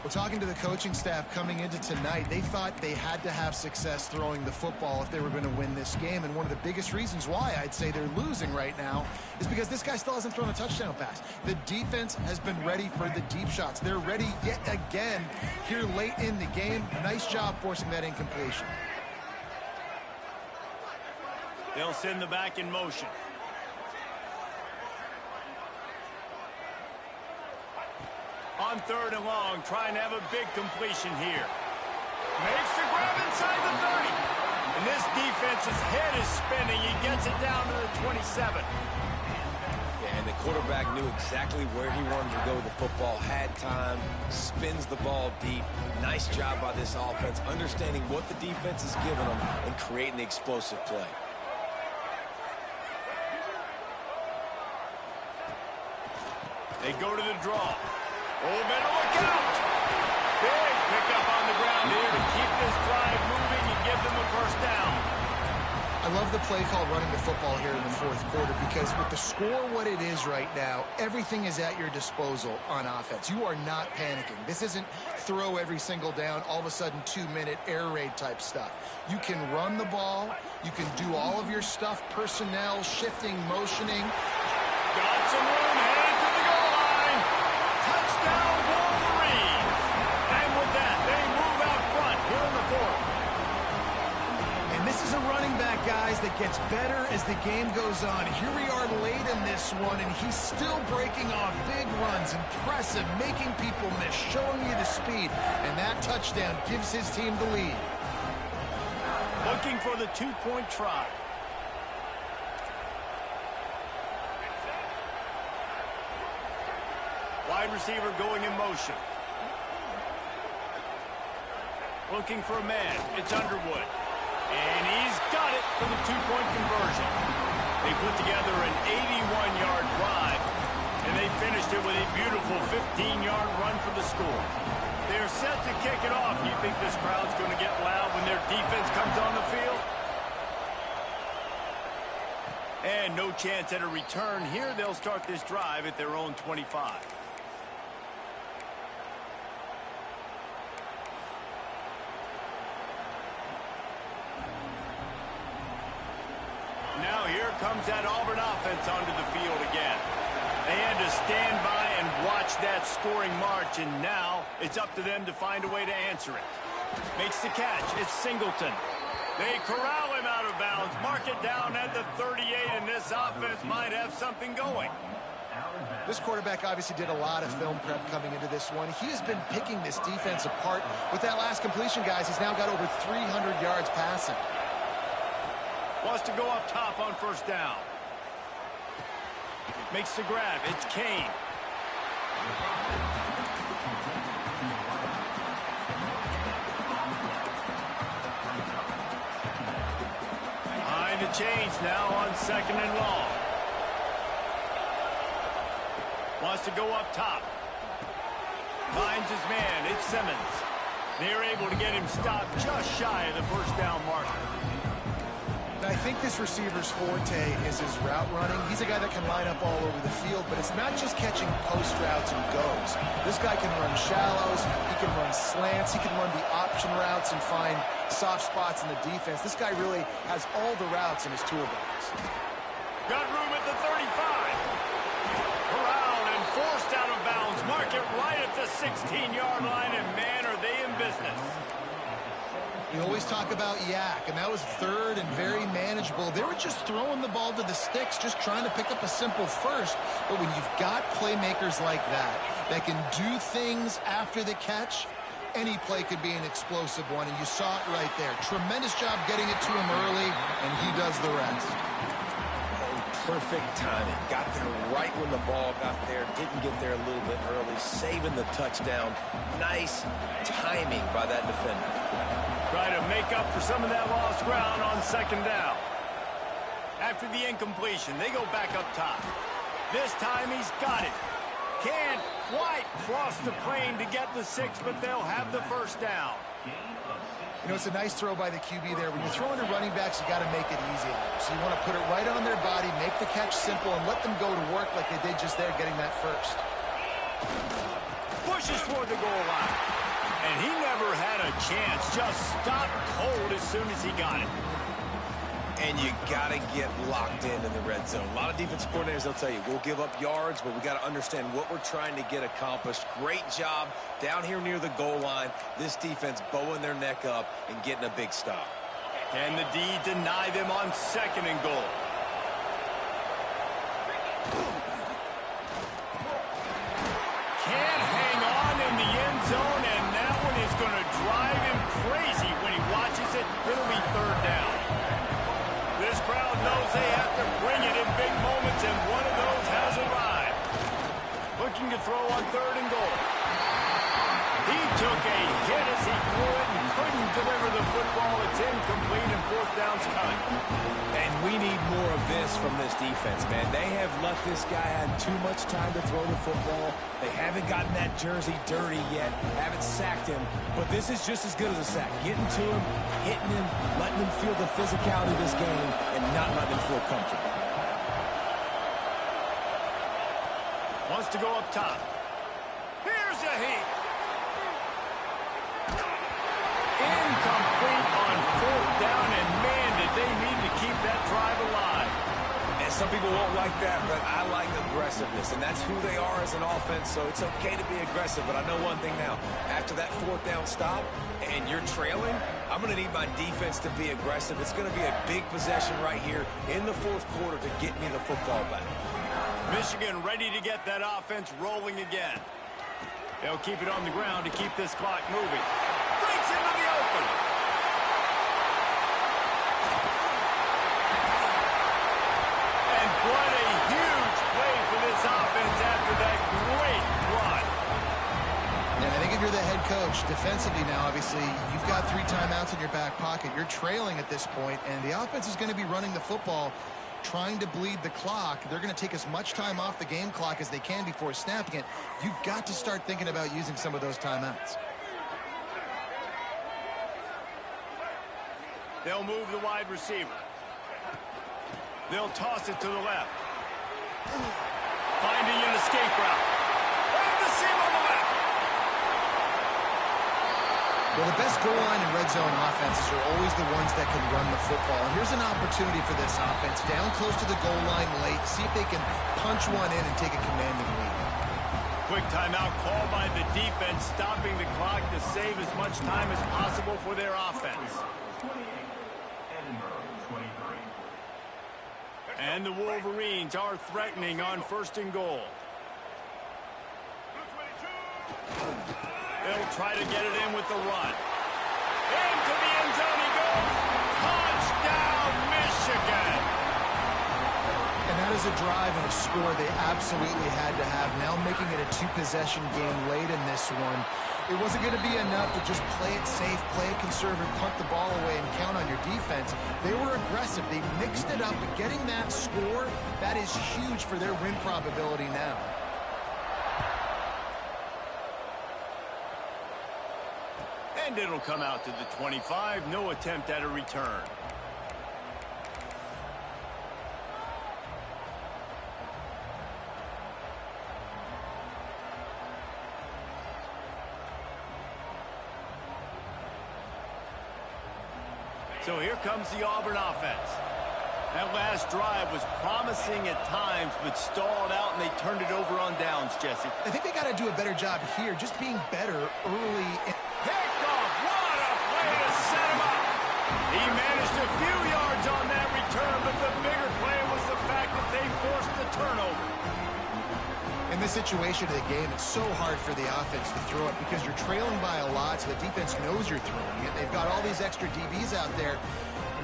Well, talking to the coaching staff coming into tonight, they thought they had to have success throwing the football if they were going to win this game. And one of the biggest reasons why I'd say they're losing right now is because this guy still hasn't thrown a touchdown pass. The defense has been ready for the deep shots. They're ready yet again here late in the game. Nice job forcing that incompletion. They'll send the back in motion. On 3rd and long, trying to have a big completion here. Makes the grab inside the 30. And this defense's head is spinning. He gets it down to the 27. Yeah, and the quarterback knew exactly where he wanted to go with the football, had time, spins the ball deep. Nice job by this offense, understanding what the defense is giving them and creating the explosive play. They go to the draw. Oh, better look out. Big pickup on the ground here to keep this drive moving and give them a first down. I love the play called running the football here in the fourth quarter because with the score what it is right now, everything is at your disposal on offense. You are not panicking. This isn't throw every single down, all of a sudden 2-minute air raid type stuff. You can run the ball. You can do all of your stuff, personnel, shifting, motioning. Got some room, headed to the goal line. Touchdown, Wolverines. And with that, they move out front here in the fourth. And this is a running back, guys, that gets better as the game goes on. Here we are late in this one, and he's still breaking off big runs, impressive, making people miss, showing you the speed. And that touchdown gives his team the lead. Looking for the two-point try. Wide receiver going in motion. Looking for a man. It's Underwood. And he's got it for the two-point conversion. They put together an 81-yard drive, and they finished it with a beautiful 15-yard run for the score. They're set to kick it off. You think this crowd's going to get loud when their defense comes on the field? And no chance at a return here. They'll start this drive at their own 25. Now here comes that Auburn offense onto the field again. They had to stand by and watch that scoring march, and now it's up to them to find a way to answer it. Makes the catch. It's Singleton. They corral him out of bounds, mark it down at the 38, and this offense might have something going. This quarterback obviously did a lot of film prep coming into this one. He has been picking this defense apart. With that last completion, guys, he's now got over 300 yards passing. Wants to go up top on first down. Makes the grab. It's Kane. Behind the chains now on second and long. Wants to go up top. Finds his man. It's Simmons. They're able to get him stopped just shy of the first down marker. I think this receiver's forte is his route running. He's a guy that can line up all over the field, but it's not just catching post routes and goes. This guy can run shallows, he can run slants, he can run the option routes and find soft spots in the defense. This guy really has all the routes in his toolbox. Got room at the 35. Corralled and forced out of bounds. Mark it right at the 16-yard line, and man, are they in business. You always talk about Yak, and that was third and very manageable. They were just throwing the ball to the sticks, just trying to pick up a simple first. But when you've got playmakers like that can do things after the catch, any play could be an explosive one, and you saw it right there. Tremendous job getting it to him early, and he does the rest. Perfect timing. Got there right when the ball got there. Didn't get there a little bit early. Saving the touchdown. Nice timing by that defender. Try to make up for some of that lost ground on second down. After the incompletion, they go back up top. This time he's got it. Can't quite cross the plane to get the 6, but they'll have the first down. You know, it's a nice throw by the QB there. When you're throwing to running backs, you got to make it easy on them. So you want to put it right on their body, make the catch simple, and let them go to work like they did just there getting that first. Pushes toward the goal line. And he never had a chance. Just stopped cold as soon as he got it. And you got to get locked in the red zone. A lot of defensive coordinators, they'll tell you, we'll give up yards, but we got to understand what we're trying to get accomplished. Great job down here near the goal line. This defense bowing their neck up and getting a big stop. Can the D deny them on second and goal? Can't hang on in the end zone, and that one is going to drive him crazy when he watches it. It'll be third down. This crowd knows they have to bring it in big moments, and one of those has arrived. Looking to throw on third and goal. He took a hit as he threw it and couldn't deliver the football. It's incomplete, and fourth down downs coming. And we need more of this from this defense, man. They have let this guy have too much time to throw the football. They haven't gotten that jersey dirty yet, haven't sacked him. But this is just as good as a sack. Getting to him, hitting him, letting him feel the physicality of this game, and not letting him feel comfortable. Wants to go up top. Here's a heat. Incomplete on 4th down, and man, did they need to keep that drive alive. And some people won't like that, but I like aggressiveness, and that's who they are as an offense, so it's okay to be aggressive. But I know one thing now. After that 4th down stop and you're trailing, I'm going to need my defense to be aggressive. It's going to be a big possession right here in the 4th quarter to get me the football back. Michigan ready to get that offense rolling again. They'll keep it on the ground to keep this clock moving. Breaks into the open. And what a huge play for this offense after that great run. And I think if you're the head coach, defensively now, obviously, you've got 3 timeouts in your back pocket. You're trailing at this point, and the offense is going to be running the football, trying to bleed the clock. They're going to take as much time off the game clock as they can before snapping it. You've got to start thinking about using some of those timeouts. They'll move the wide receiver. They'll toss it to the left. Finding an escape route. And the seam on the left. Well, the best goal line and red zone offenses are always the ones that can run the football. And here's an opportunity for this offense. Down close to the goal line late. See if they can punch one in and take a commanding lead. Quick timeout called by the defense, stopping the clock to save as much time as possible for their offense. And the Wolverines are threatening on 1st and goal. They'll try to get it in with the run. Into the end zone he goes. Touchdown, Michigan. And that is a drive and a score they absolutely had to have. Now making it a 2-possession game late in this one. It wasn't going to be enough to just play it safe, play it conservative, punt the ball away, and count on your defense. They were aggressive. They mixed it up, but getting that score, that is huge for their win probability now. And it'll come out to the 25. No attempt at a return. So here comes the Auburn offense. That last drive was promising at times, but stalled out, and they turned it over on downs, Jesse. I think they got to do a better job here, just being better early. Picked off. What a play to set him up. He managed a few yards on that return, but the bigger play was the fact that they forced the turnover. In this situation of the game, it's so hard for the offense to throw it because you're trailing by a lot, so the defense knows you're throwing it. They've got all these extra DBs out there,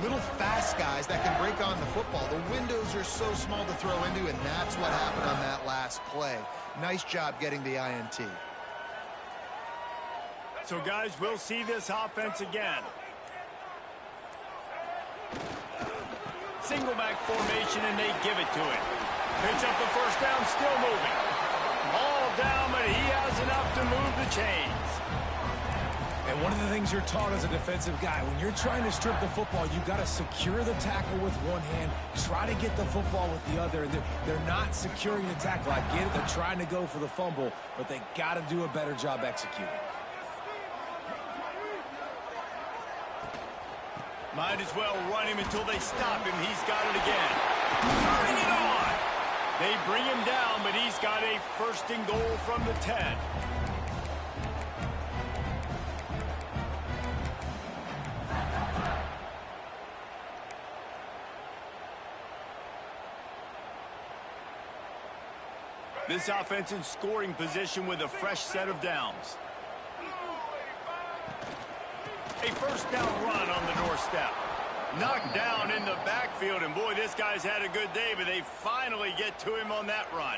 little fast guys that can break on the football. The windows are so small to throw into, and that's what happened on that last play. Nice job getting the INT. So, guys, we'll see this offense again. Single back formation, and they give it to it. Picks up the 1st down, still moving. All down, but he has enough to move the chains. And one of the things you're taught as a defensive guy, when you're trying to strip the football, you've got to secure the tackle with one hand, try to get the football with the other. And they're not securing the tackle. I get it. They're trying to go for the fumble, but they got to do a better job executing. Might as well run him until they stop him. He's got it again. Turning it on. They bring him down, but he's got a 1st and goal from the 10. This offense in scoring position with a fresh set of downs. A 1st down run on the doorstep. Knocked down in the backfield, and boy, this guy's had a good day, but they finally get to him on that run.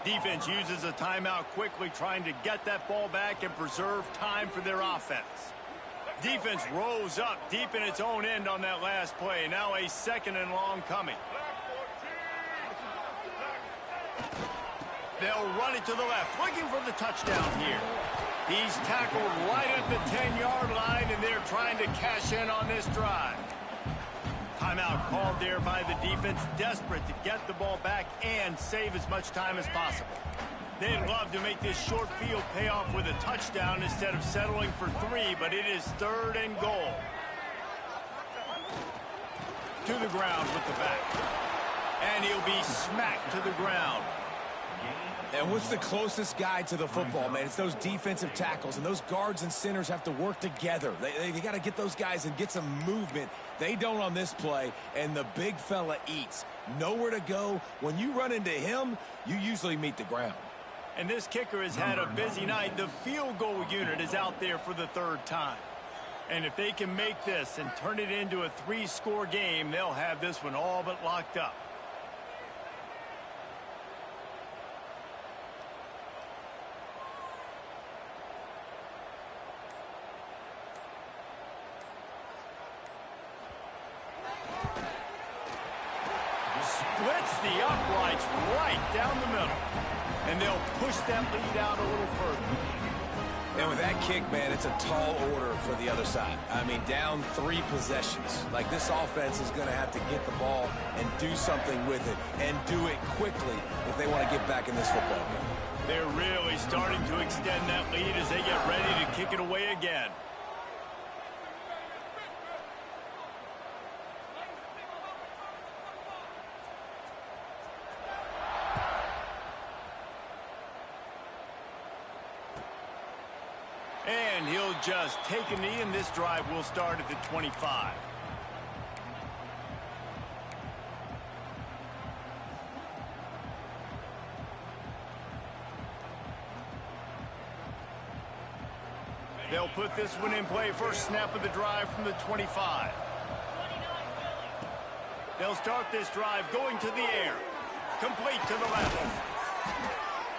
Defense uses a timeout quickly, trying to get that ball back and preserve time for their offense. Defense rose up deep in its own end on that last play. Now a 2nd and long coming. They'll run it to the left, looking for the touchdown here. He's tackled right at the 10-yard line, and they're trying to cash in on this drive. Timeout called there by the defense, desperate to get the ball back and save as much time as possible. They'd love to make this short field pay off with a touchdown instead of settling for 3, but it is 3rd and goal. To the ground with the back. And he'll be smacked to the ground. And what's the closest guy to the football, man? It's those defensive tackles, and those guards and centers have to work together. They got to get those guys and get some movement. They don't on this play, and the big fella eats. Nowhere to go. When you run into him, you usually meet the ground. And this kicker has had a busy night. The field goal unit is out there for the 3rd time. And if they can make this and turn it into a 3-score game, they'll have this one all but locked up. Splits the uprights right down the middle. And they'll push that lead out a little further. And with that kick, man, it's a tall order for the other side. I mean, down 3 possessions. Like, this offense is going to have to get the ball and do something with it, and do it quickly if they want to get back in this football game. They're really starting to extend that lead as they get ready to kick it away again. And he'll just take a knee, and this drive will start at the 25. They'll put this one in play. First snap of the drive from the 25. They'll start this drive going to the air. Complete to the left.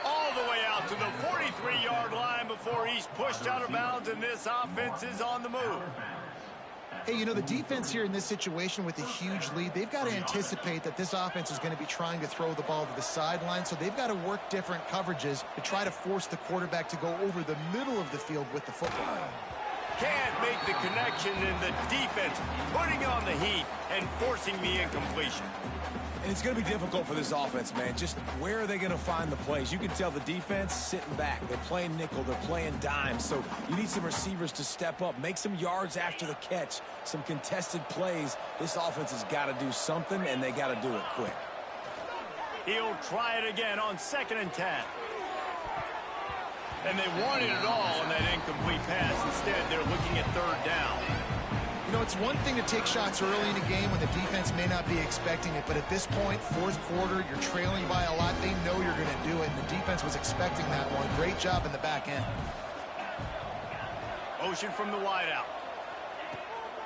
All the way out to the 43-yard line before he's pushed out of bounds, and this offense is on the move. Hey, you know, the defense here in this situation with a huge lead, they've got to anticipate that this offense is going to be trying to throw the ball to the sideline, so they've got to work different coverages to try to force the quarterback to go over the middle of the field with the football. Can't make the connection, and the defense putting on the heat and forcing the incompletion. And it's going to be difficult for this offense, man. Just where are they going to find the plays? You can tell the defense sitting back. They're playing nickel. They're playing dime. So you need some receivers to step up, make some yards after the catch, some contested plays. This offense has got to do something, and they got to do it quick. He'll try it again on 2nd and 10. And they wanted it all on that incomplete pass. Instead, they're looking at 3rd down. You know, it's one thing to take shots early in a game when the defense may not be expecting it, but at this point, 4th quarter, you're trailing by a lot. They know you're going to do it, and the defense was expecting that one. Great job in the back end. Motion from the wideout.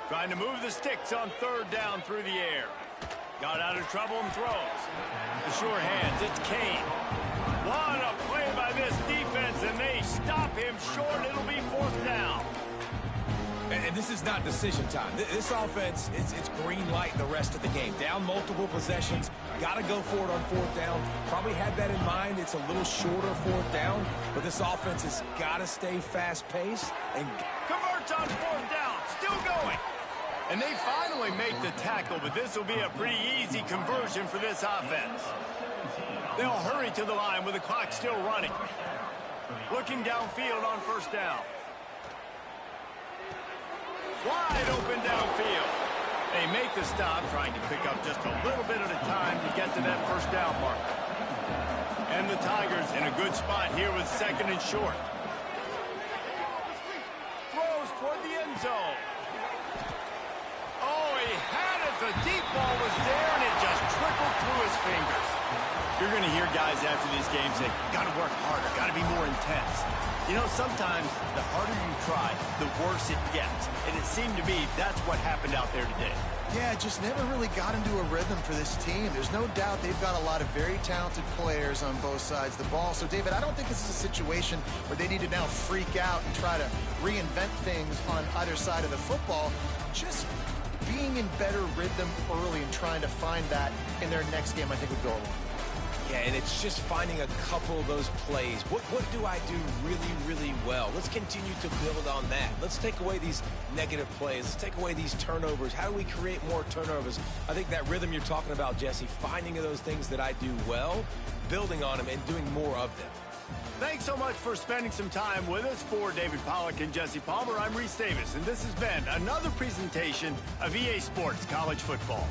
Trying to move the sticks on 3rd down through the air. Got out of trouble and throws. The sure hands, it's Kane. What a play by this defense, and they stop him short. It'll be 4th down. And this is not decision time. This offense, it's green light the rest of the game. Down multiple possessions, got to go for it on 4th down. Probably had that in mind. It's a little shorter 4th down, but this offense has got to stay fast-paced. And converts on 4th down, still going. And they finally make the tackle, but this will be a pretty easy conversion for this offense. They'll hurry to the line with the clock still running. Looking downfield on 1st down. Wide open downfield. They make the stop, trying to pick up just a little bit at a time to get to that 1st down mark. And the Tigers in a good spot here with 2nd and short. Throws toward the end zone. Oh, he had it. The deep ball was there, and it just trickled through his fingers. You're going to hear guys after these games say, got to work harder, got to be more intense. You know, sometimes the harder you try, the worse it gets. And it seemed to me that's what happened out there today. Yeah, just never really got into a rhythm for this team. There's no doubt they've got a lot of very talented players on both sides of the ball. So, David, I don't think this is a situation where they need to now freak out and try to reinvent things on either side of the football. Just being in better rhythm early and trying to find that in their next game, I think, would go a long way. Yeah, and it's just finding a couple of those plays. What do I do really, really well? Let's continue to build on that. Let's take away these negative plays. Let's take away these turnovers. How do we create more turnovers? I think that rhythm you're talking about, Jesse, finding those things that I do well, building on them, and doing more of them. Thanks so much for spending some time with us. For David Pollack and Jesse Palmer, I'm Reese Davis, and this has been another presentation of EA Sports College Football.